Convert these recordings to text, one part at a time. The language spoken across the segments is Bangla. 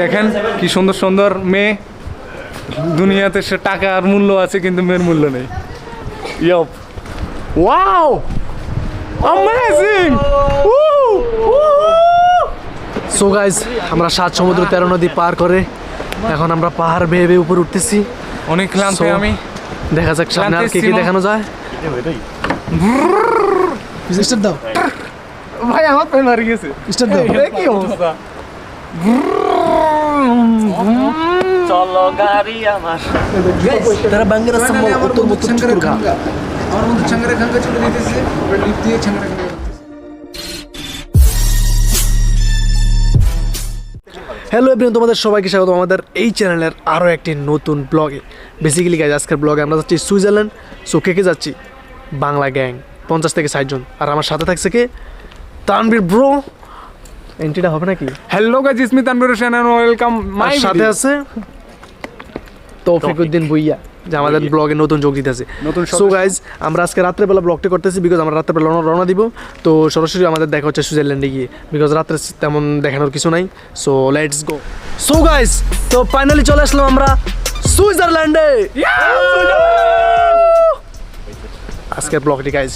দেখেন কি সুন্দর সুন্দর মেয়ে, দুনিয়াতে সে টাকার মূল্য আছে কিন্তু মেয়ের মূল্য নেই। Yup, wow, amazing. So guys, আমরা 7 সমুদ্র 13 নদী পার করে এখন আমরা পাহাড় বেয়ে বেয়ে উপরে উঠতেছি। অনেক ক্লান্ত আমি। দেখা যাক সামনে আর কি কি দেখানো যায়। স্টার্ট দাও ভাই, আমার পেন হারিয়ে গেছে। স্টার্ট দাও। কি অবস্থা? চলো গাড়ি আমার তারা বাঙ্গারা সম্মান উত্তর উত্তর চুরগা আমার মধ্যে ছাঙ্গারে খাঙ্গা চলে দিতেছে, লিফট দিয়ে ছাঙ্গারে খাঙ্গা। হ্যালো এভরিওয়ান, তোমাদের সবাইকে স্বাগত আমাদের এই চ্যানেলের আরও একটি নতুন ব্লগে। বেসিক্যালি গাইজ, আজকের ব্লগে আমরা যাচ্ছি সুইজারল্যান্ড। সো কে যাচ্ছি? বাংলা গ্যাং 50 থেকে 60 জন। আর আমার সাথে থাকছে কে? তানভীর ব্রো। এন্ট্রিটা হবে নাকি? Hello guys, it's me Tanvir Hossain and welcome my. সাথে আছে তৌফিকুদ্দিন ভুইয়া, যে আমাদের ব্লগে নতুন যোগ দিতেছে। সো গাইজ, আমরা আজকে রাত্রেবেলা ব্লগটা করতেছি বিকজ আমরা রাত্রেবেলা রওনা দিব। তো সরাসরি আমাদের দেখা হচ্ছে সুইজারল্যান্ডে গিয়ে, বিকজ রাত্রে তেমন দেখানোর কিছু নাই। So let's go. So guys, তো ফাইনালি চলে আসলাম আমরা সুইজারল্যান্ডে। আজকের ব্লগটি গাইজ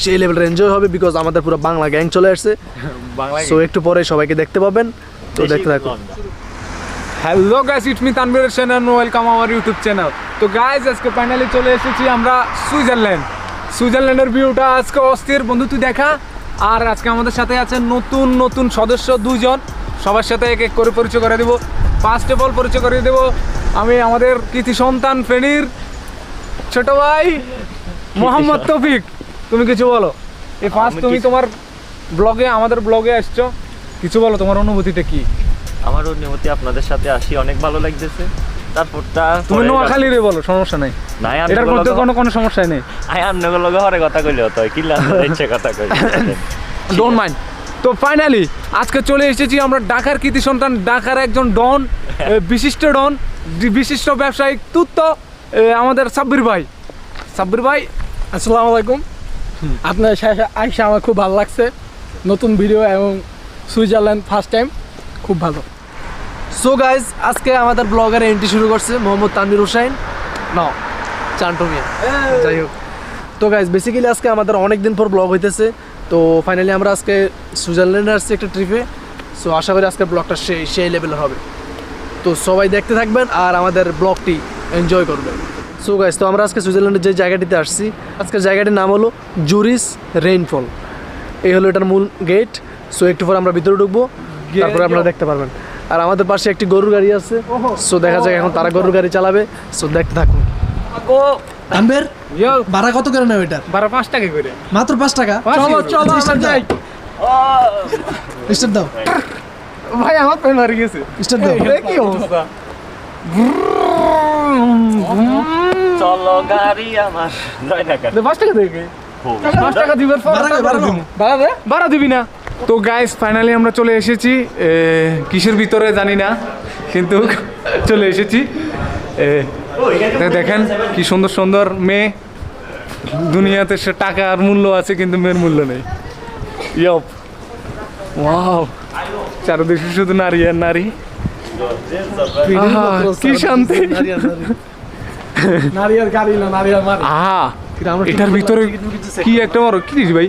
সেই লেভেলের এনজয় হবে বিকজ আমাদের পুরো বাংলা গ্যাং চলে আসছে। সো একটু পরে সবাইকে দেখতে পাবেন, তো দেখতে থাকুন। Hello guys, it's me Tanvir Hossain and welcome our YouTube channel. তো গাইস, আজকে ফাইনালি চলে এসেছি আমরা সুইজারল্যান্ডের ভিউটা আজকে অস্থির। বন্ধু তুই দেখা। আর আজকে আমাদের সাথে আছে নতুন নতুন সদস্য 2 জন। সবার সাথে এক এক করে পরিচয় করে দেবো। ফার্স্ট অফ অল পরিচয় করে দেবো আমি আমাদের কৃতি সন্তান ফেনীর ছোট ভাই মোহাম্মদ তৌফিক। তুমি কিছু বলো। এই ফার্স্ট তুমি তোমার ব্লগে, আমাদের ব্লগে আসছো, কিছু বলো, তোমার অনুভূতিটা কি? আমার অনুমতি, আপনাদের সাথে আসি অনেক ভালো লাগতেছে। তারপরটা তুমি নোয়াখালী রে বলো, সমস্যা নাই। নাই, এটার মধ্যে কোনো সমস্যা নেই। আই আমনগর লগে হরে কথা কইলে হতো, কি ইচ্ছে কথা কই, ডোন্ট মাইন্ড। তো ফাইনালি আজকে চলে এসেছি আমরা ঢাকার কৃতি সন্তান, ঢাকার একজন ডন, বিশিষ্ট ডন, বিশিষ্ট ব্যবসায়িক তুত্ত, আমাদের সাব্বির ভাই। আসসালামু আলাইকুম। আপনার সাথে আইসা আমার খুব ভালো লাগছে। নতুন ভিডিও এবং সুইজারল্যান্ড ফার্স্ট টাইম, খুব ভালো। সো গাইজ, আজকে আমাদের ব্লগার এন্ট্রি শুরু করছে মোহাম্মদ তানভীর হোসেন চান্টু মিয়া। যাই হোক, তো গাইজ বেসিক্যালি আজকে আমাদের অনেক দিন পর ব্লগ হইতেছে। তো ফাইনালি আমরা আজকে সুইজারল্যান্ডে আসছি একটা ট্রিপে। সো আশা করি আজকের ব্লগটা সেই লেভেলের হবে। তো সবাই দেখতে থাকবেন আর আমাদের ব্লগটি এনজয় করবেন। সো গাইজ, তো আমরা আজকে সুইজারল্যান্ডের যে জায়গাটিতে আসছি, আজকের জায়গাটির নাম হলো জুরিচ রেইনফল। এই হলো এটার মূল গেট। সো একটু পর আমরা ভিতরে ঢুকবো, তারপরে আপনারা দেখতে পারবেন। আর আমাদের পাশে একটি গরুর গাড়ি আছে। সো দেখা যাক এখন তারা গরুর গাড়ি চালাবে। সো দেখতে থাকুন। তানভীর, ভাড়া কত করে নেও এটা? ভাড়া 5 টাকা করে, মাত্র 5 টাকা। চলো আমরা যাই। স্টার্ট দাও ভাই, আমার পেন হারিয়ে গেছে। স্টার্ট দাও। কি অবস্থা? চলো গাড়ি আমার 9 টাকা। 5 টাকা থেকে 5 টাকা দিবার পর ভাড়া দিবি না। তো গাইস, ফাইনালি আমরা চলে এসেছি কিসের ভিতরে জানি না, কিন্তু চলে এসেছি। দেখেন কি সুন্দর সুন্দর মেয়ে, দুনিয়াতে সে টাকার মূল্য আছে কিন্তু মেয়ের মূল্য নেই। ইয়প, ওয়াও, চারদিকে শুধু নারী আর নারী। কি শান্তি। নারী আর গাড়ি না, নারী আর মারি। এটার ভিতরে কি একটা বড় কি ভাই,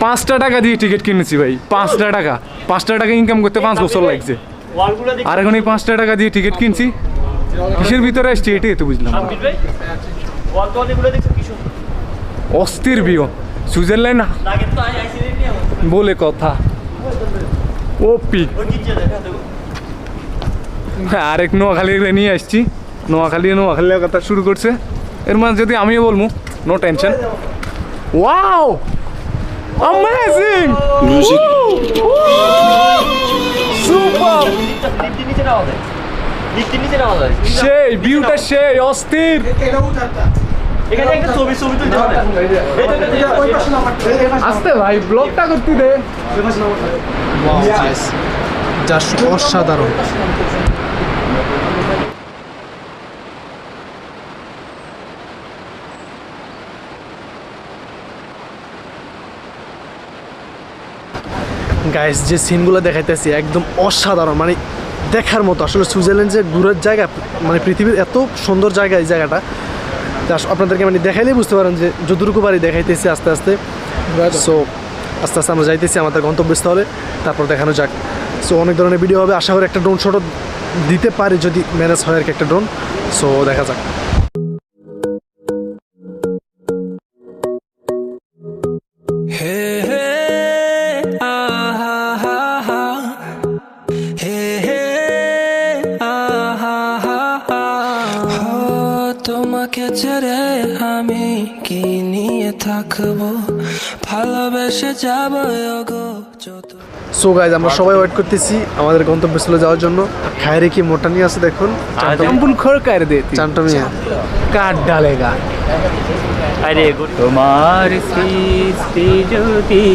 5টা টাকা দিয়ে টিকিট কিনেছি ভাই। 5টা টাকা ইনকাম করতে 5 বছর লাগছে। আর এখন এই 5টা টাকা দিয়ে টিকিট কিনছি, কিসের ভিতরে আসছি এটাই তো বুঝলাম। অস্থির ভিউ সুইজারল্যান্ড বলে কথা। ওপি আরেক নোয়াখালী নিয়ে আসছি। নোয়াখালীর কথা শুরু করছে। এর মাঝে যদি আমিও বলবো, no tension. Wow, amazing, music super. নিচে নামা যায় সেই ভিউটা সেই অস্থির। এখানে একটা ছবি তুলতে হবে আস্তে ভাই ব্লগটা করতে দে। জাস্ট অসাধারণ। গাইস যে সিনগুলো দেখাইতেছি একদম অসাধারণ, মানে দেখার মতো। আসলে সুইজারল্যান্ড যে ঘুরের জায়গা, মানে পৃথিবীর এত সুন্দর জায়গা এই জায়গাটা, আপনাদেরকে মানে দেখাইলেই বুঝতে পারেন যে যতটুকু পারি দেখাইতেছি আস্তে আস্তে। সো আস্তে আস্তে আমরা যাইতেছি আমাদের গন্তব্যস্থলে, তারপর দেখানো যাক। সো অনেক ধরনের ভিডিও হবে, আশা করি একটা ড্রোন শটও দিতে পারি যদি ম্যানেজ হয় আর কি একটা ড্রোন। সো দেখা যাক। তোমাকে ছেড়ে আমি কি নিয়ে থাকবো, ভালোবেসে যাবো গো যত। সো গাইজ আমরা সবাই ওয়েট করতেছি আমাদের গন্তব্যস্থলে যাওয়ার জন্য। খায়রে কি মোটা নিয়ে আছে দেখুন, সম্পূর্ণ খড় কার দে চান্টো মিয়া কাট ডালেগা। আরে তোমার সৃষ্টি যদি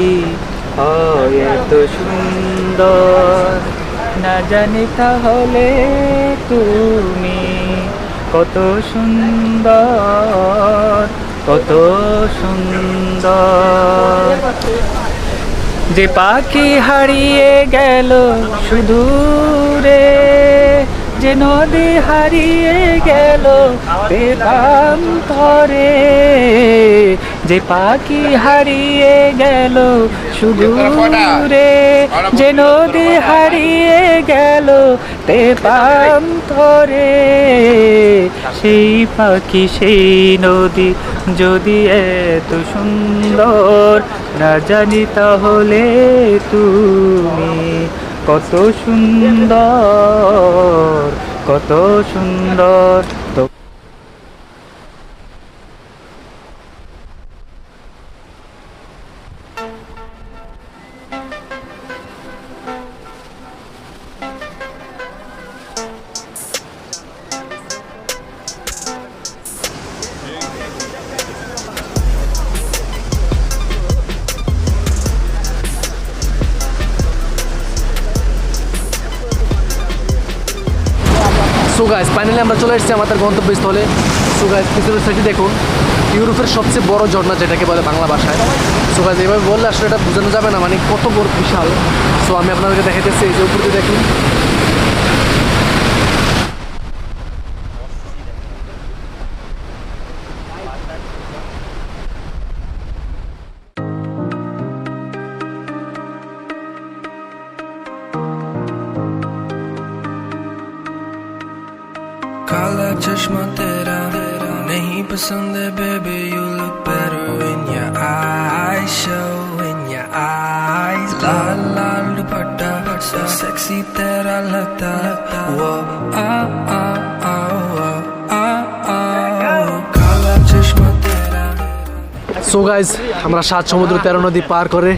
হয় এত সুন্দর, না জানি তাহলে তুমি কত সুন্দর, কত সুন্দর। যে পাখি হারিয়ে গেল সুদূরে, যে নদী হারিয়ে গেল বেকান্তরে, যে পাখি হারিয়ে গেল সুদূরে, যে নদী হারিয়ে গেল তেপান্তরে, সেই পাখি সেই নদী যদি এত সুন্দর, না জানি তাহলে তুমি কত সুন্দর, কত সুন্দর। তো সো গাইজ ফাইনালি আমরা চলে এসেছি আমাদের গন্তব্যস্থলে। সো গাইজ পিছনের সাইডে দেখুন ইউরোপের সবচেয়ে বড় ঝর্ণা, যেটাকে বলে বাংলা ভাষায়। সো গাইজ এভাবে বললে আসলে এটা বোঝানো যাবে না, মানে কত বড় বিশাল। সো আমি আপনাদেরকে দেখাইতেছি, এই যে উপর দিয়ে দেখুন। काला चश्मा तेरा नहीं पसंद है baby, you look better in your eyes, show in your eyes. Lal Lal dupatta so sexy तेरा लगता, वो आ आ आ आ आ काला चश्मा तेरा। সো গাইজ আমরা 7 সমুদ্র 13 নদী পার করে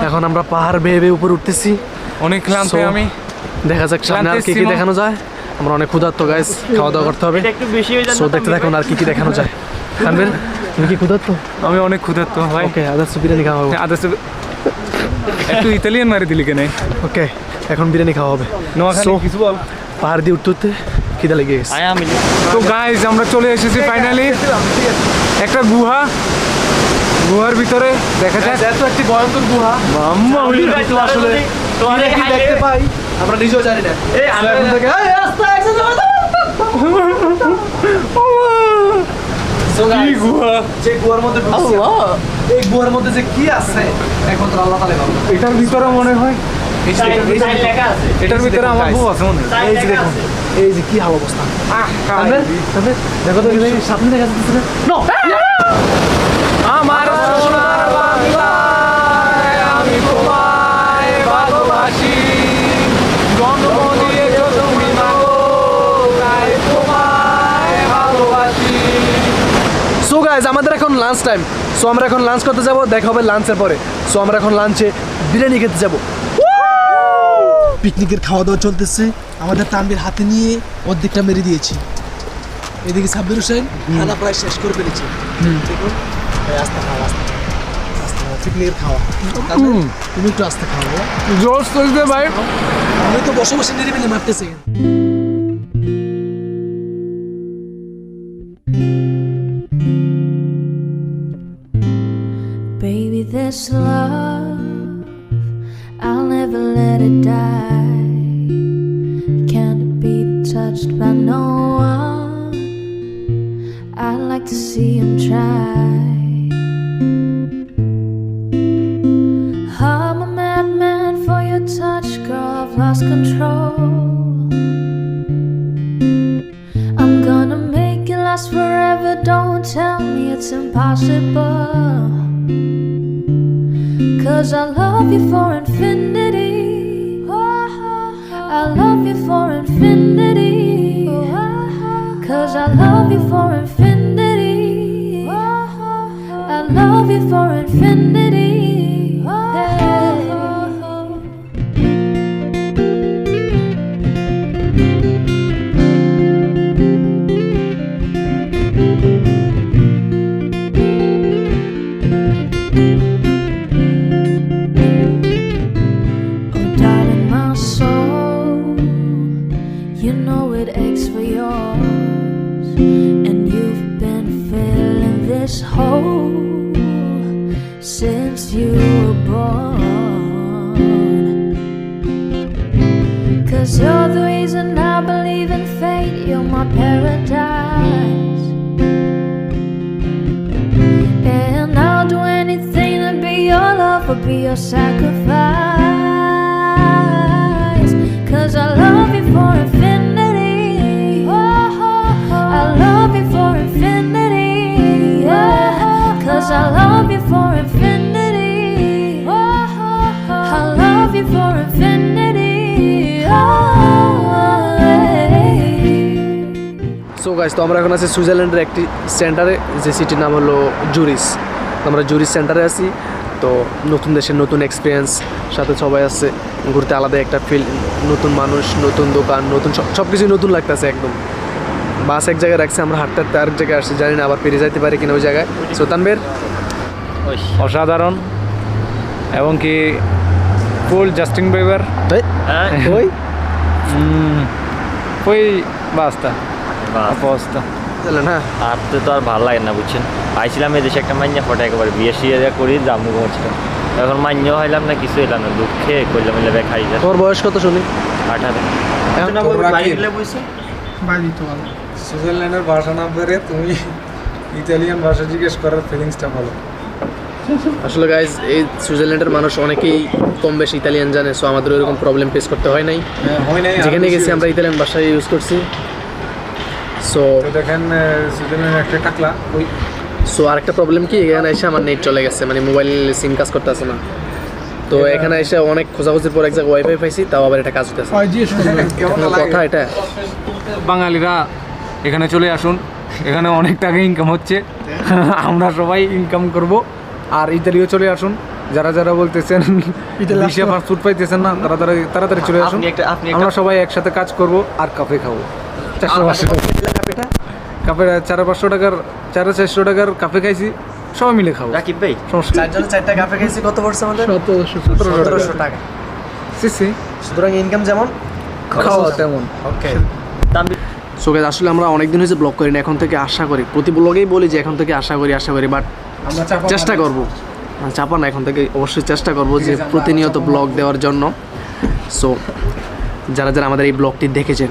এখন আমরা পাহাড় বেয়ে বেয়ে উপরে উঠতেছি। অনেক ক্লান্ত So, আমি। দেখা যাক সামনে আর কি কি দেখানো যায়। আমরা অনেক ক্ষুধার্ত গাইজ, খাওয়া দাওয়া করতে হবে। এটা একটু বেশি হয়ে সো দেখতে দেখুন আর কি কি দেখানো যায়। খানবেন? তুমি কি ক্ষুধার্ত? আমি অনেক ক্ষুধার্ত ভাই। ওকে আদার্স বিরিয়ানি খাওয়া হবে। আদার্স একটু ইতালিয়ান মারি দিলি কেন? ওকে এখন বিরিয়ানি খাওয়া হবে। নোয়াখালী So, কিছু বল। পাহাড় দিয়ে উঠতে উঠতে খিদে লেগে গেছে। আয়া মিলি তো গাইজ আমরা চলে এসেছি ফাইনালি একটা গুহার ভিতরে। দেখা যায় এত একটি ভয়ঙ্কর গুহা, মাম্মা ওই আসলে তোমার কি দেখতে পাই আমরা নিজেও জানি না। এই আমরা এখন থেকে এই রাস্তা একসাথে কি গুহা? যে গুহার মধ্যে ঢুকছি, এই গুহার মধ্যে যে কি আছে একমাত্র আল্লাহ তাআলাই ভালো। এটার ভিতরে মনে হয় লেখা আছে, এটার ভিতরে আমার বউ আছে মনে হয়। এই যে দেখুন এই যে কি হাল অবস্থা। আহ, দেখো তো এই সামনে দেখা যাচ্ছে না। নো আমার সোনার বাংলায় আমি তোমায় ভালোবাসি, জন্ম দিয়েছো তুমি মাগো, তাই তোমায় ভালোবাসি। সো গাইজ আমাদের এখন লাঞ্চ টাইম। সো আমরা এখন লাঞ্চ করতে যাব, দেখা হবে লাঞ্চের পরে। সো আমরা এখন লাঞ্চে বিরিয়ানি খেতে যাব। পিকনিকের খাওয়া দাওয়া চলতেছে, আমাদের তানভীর হাতে নিয়ে অর্ধেকটা মেরে দিয়েছি। এদিকে সাব্বির হোসেন খানা প্রায় শেষ করে ফেলেছে। দেখুন আস্তে খাওয়া, আস্তে পিকনিকের খাওয়া। তুমি একটু আস্তে খাওয়া, জোর চলছে ভাই। আমি তো বসে বসে নিরিবিলি মারতেছি। Baby, this love, I'll never let it die. Can't be touched by no one. I'd like to see him try. I'm a madman for your touch, girl, I've lost control. I'm gonna make it last forever, don't tell me it's impossible. 'Cause I love you for infinity. I love you for infinity. 'Cause I love you for infinity. I love you for infinity. Since you were born, 'cause you're the reason I believe in fate. You're my paradise, and I'll do anything to be your love or be your sacrifice. 'Cause I love you for infinity. I love you for infinity. Yeah. 'Cause I love you for infinity. I love you for infinity. So guys, তো আমরা এখন আছি সুইজারল্যান্ডের একটি সেন্টারে, যে সিটির নাম হলো জুরিস। আমরা জুরিস সেন্টারে আছি। তো নতুন দেশের নতুন এক্সপিরিয়েন্স, সাথে সবাই আসছে ঘুরতে, আলাদা একটা ফিল, নতুন মানুষ, নতুন দোকান, নতুন সব কিছুই নতুন লাগতেছে একদম। বাস এক জায়গায় রাখছে, আমরা হাঁটতে হাঁটতে আরেক জায়গায় আসছি, জানি না আবার পেরে যাইতে পারি কিনা ওই জায়গায়। সো তানভীর, অসাধারণ, এবং কি ফুল জাস্টিং বিবার ওই ওই বাস্তা অবস্থা চলেন। হ্যাঁ, আর তো আর ভালো লাগে না, বুঝছেন। আইছিলাম এই দেশে একটা মাইন্য ফটো একেবারে বিয়ে শিয়ে করি জামু ঘুমছিলাম, এখন মাইন্য হইলাম না, কিছু হইলাম না, দুঃখে করলাম মিলে খাই যায়। তোমার বয়স কত শুনি? 18। সুইজারল্যান্ডের ভাষা না পেরে তুমি ইতালিয়ান ভাষা জিজ্ঞেস করার ফিলিংসটা ভালো। আসলে গাইজ, এই সুইজারল্যান্ডের মানুষ অনেকেই কম বেশি ইতালিয়ান জানে, সো আমাদের ওইরকম প্রবলেম ফেস করতে হয় নাই। যেখানে গেছি আমরা ইতালিয়ান ভাষা ইউজ করছি। সো দেখেন সুইজারল্যান্ডের একটা টাকলা ওই। সো আরেকটা প্রবলেম কি, এখানে এসে আমার নেট চলে গেছে, মানে মোবাইল সিম কাজ করতেছে না। তো এখানে এসে অনেক খোঁজাখুঁজির পর এক জায়গায় ওয়াইফাই পাইছি, তাও আবার এটা কাজ হতেছে। কথা এটা, বাঙালিরা এখানে চলে আসুন, এখানে অনেক টাকা ইনকাম হচ্ছে, আমরা সবাই ইনকাম করব। আর ইতালিও চলে আসুন, যারা যারা বলতেছেন দেশে ফাস্টফুড পাইতেছেন না, তাড়াতাড়ি চলে আসুন। আমরা সবাই একসাথে কাজ করব আর কাফে খাবো। 400-500 টাকা কাপে, 400-500 টাকার 400-400 টাকার কাফে খাইছি, সবাই মিলে খাবো। রাকিব ভাই, চারজনে 4টা কাফে খাইছি, কত পড়ছে আমাদের? 1700 টাকা। সিসি, সুতরাং ইনকাম যেমন খাওয়া তেমন। ওকে। সো গাইস, আসলে আমরা অনেকদিন হয়েছে ব্লগ করি না, এখন থেকে আশা করি, প্রতি ব্লগেই বলি যে এখন থেকে আশা করি, বাট আমরা চেষ্টা করব, চাপা না, এখন থেকে অবশ্যই চেষ্টা করব যে প্রতিনিয়ত ব্লগ দেওয়ার জন্য। সো যারা যারা আমাদের এই ব্লগটি দেখেছেন,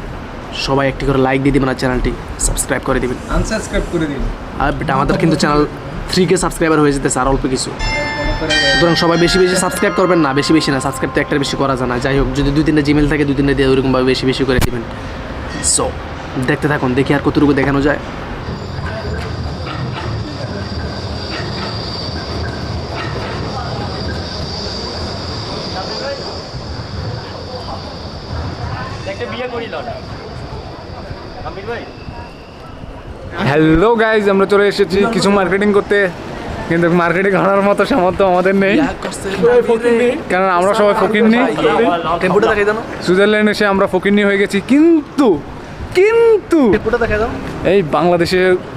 সবাই একটি করে লাইক দিয়ে দিবেন আর চ্যানেলটি সাবস্ক্রাইব করে দিবেন। আনসাবস্ক্রাইব করে দিন। আর আমাদের কিন্তু চ্যানেল 3K সাবস্ক্রাইবার হয়ে যেতেছে আর অল্প কিছু। সুতরাং সবাই বেশি বেশি সাবস্ক্রাইব করবেন না, বেশি না, সাবস্ক্রাইব তো একটা বেশি করা যায় না। যাই হোক, যদি 2-3টা জিমেল থাকে 2-3টা দিয়ে ওইরকমভাবে বেশি বেশি করে দিবেন। সো দেখতে থাকুন, দেখি আর কতটুকু দেখানো যায়। একটা বিয়ে করিল না আমির ভাই। হ্যালো গাইজ, আমরা চলে এসেছি কিছু মার্কেটিং করতে। কিন্তু মার্কেটে ঘোরার মতো সামর্থ্য আমাদের নেই, কারণ আমরা সবাই ফকিন্নি। টেম্পুটা দেখাই দাও, সুইজারল্যান্ড এসে আমরা ফকিন্নি হয়ে গেছি। কিন্তু কিন্তু টেম্পুটা দেখাই দাও। এই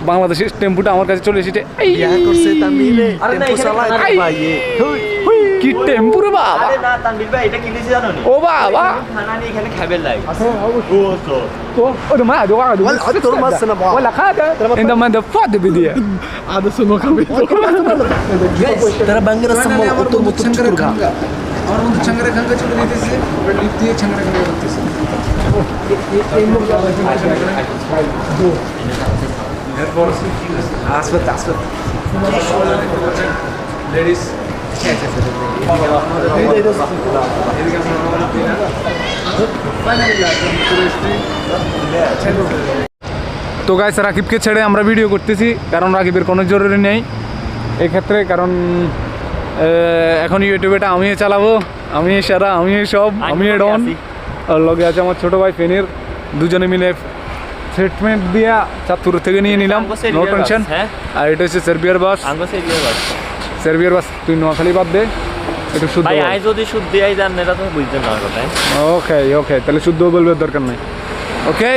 বাংলাদেশের টেম্পুটা আমার কাছে চলে এসেছে। এই করছে তামিলে টেম্পু চালায় আই। ভাই কি টেম্পু রে বাবা! আরে না তানভীর ভাই, এটা কি দিছি জানো নি? ও বাবা, খানা নিয়ে এখানে খাবে লাই। তো ওরে মা দোয়া দোয়া তোর মাছ না বাবা। ولا حاجه انت ما دفعت بدي هذا سنو كابيتو তারা বাঙ্গারা সম্মান কত মত চুর খা আমার বন্ধু চাঙ্গারা খাঙ্গা চলে দিতেছে, আমরা লিফট দিয়ে চাঙ্গারা খাঙ্গা করতেছি। এরপর আসবে লেডিস তো গাইস, রাকিবকে ছেড়ে আমরা ভিডিও করতেছি, কারণ রাকিবের কোনো জরুরি নেই এক্ষেত্রে, কারণ এখন ইউটিউবেটা আমি চালাবো, আমি সেরা, আমি সব, আমি ডন। আর লগে আছে আমার ছোটো ভাই ফেনির, দুজনে মিলে ট্রিটমেন্ট দিয়া চাঁদপুর থেকে নিয়ে নিলাম, নো টেনশন। আর এটা হচ্ছে সার্বিয়ার বাস, সার্বিয়ার বাস। তুই নোয়াখালী বাদ দে, একটু শুদ্ধ ভাই আই যদি শুদ্ধ আই জান এটা তো বুঝতে না কথা। ওকে, তাহলে শুদ্ধ বলবে, দরকার নাই। ওকে,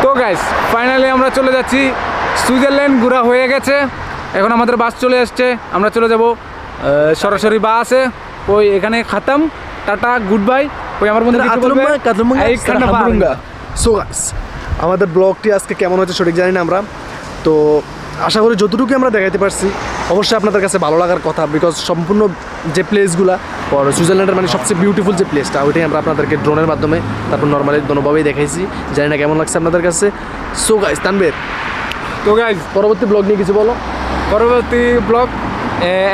তো গাইস ফাইনালি আমরা চলে যাচ্ছি, সুইজারল্যান্ড ঘোরা হয়ে গেছে। এখন আমাদের বাস চলে আসছে, আমরা চলে যাব সরাসরি বাসে। ওই এখানে খাতাম, টাটা, গুড বাই। ওই আমার বন্ধু কিছু বলবে? সো গাইস, আমাদের ব্লগটি আজকে কেমন হচ্ছে সঠিক জানি না আমরা, তো আশা করি যতটুকু আমরা দেখাইতে পারছি অবশ্যই আপনাদের কাছে ভালো লাগার কথা, বিকজ সম্পূর্ণ যে প্লেসগুলা সুইজারল্যান্ডের মানে সবচেয়ে বিউটিফুল যে প্লেসটা, ওইটাই আমরা আপনাদেরকে ড্রোনের মাধ্যমে তারপর নর্মালি দোনোভাবেই দেখাইছি। জানি না কেমন লাগছে আপনাদের কাছে। সো গাইস, তানভীর, তো গাইস পরবর্তী ব্লগ নিয়ে কিছু বলো। পরবর্তী ব্লগ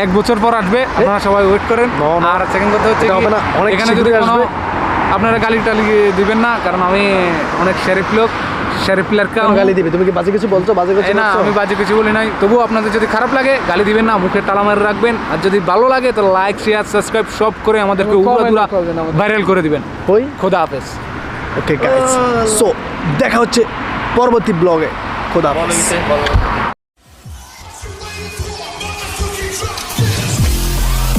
1 বছর পর আসবে, আপনারা সবাই ওয়েট করেন। আর সেকেন্ড কথা হচ্ছে হবে না, অনেক এখানে যদি শীঘ্রই আসবে। আপনারা গালি টালি দিবেন না, কারণ আমি অনেক শরীফ লোক, শরীফ লড়কা। গালি দিবে? তুমি কি বাজে কিছু বলছো? বাজে কিছু না, আমি বাজে কিছু বলি নাই। তবুও আপনাদের যদি খারাপ লাগে গালি দিবেন না, মুখে তালা মারে রাখবেন। আর যদি ভালো লাগে তো লাইক, শেয়ার, সাবস্ক্রাইব সব করে আমাদেরকে উড়াদুরা ভাইরাল করে দিবেন। ওই খোদা হাফেজ। ওকে গাইস, সো দেখা হচ্ছে পরবর্তী ব্লগে। খোদা হাফেজ।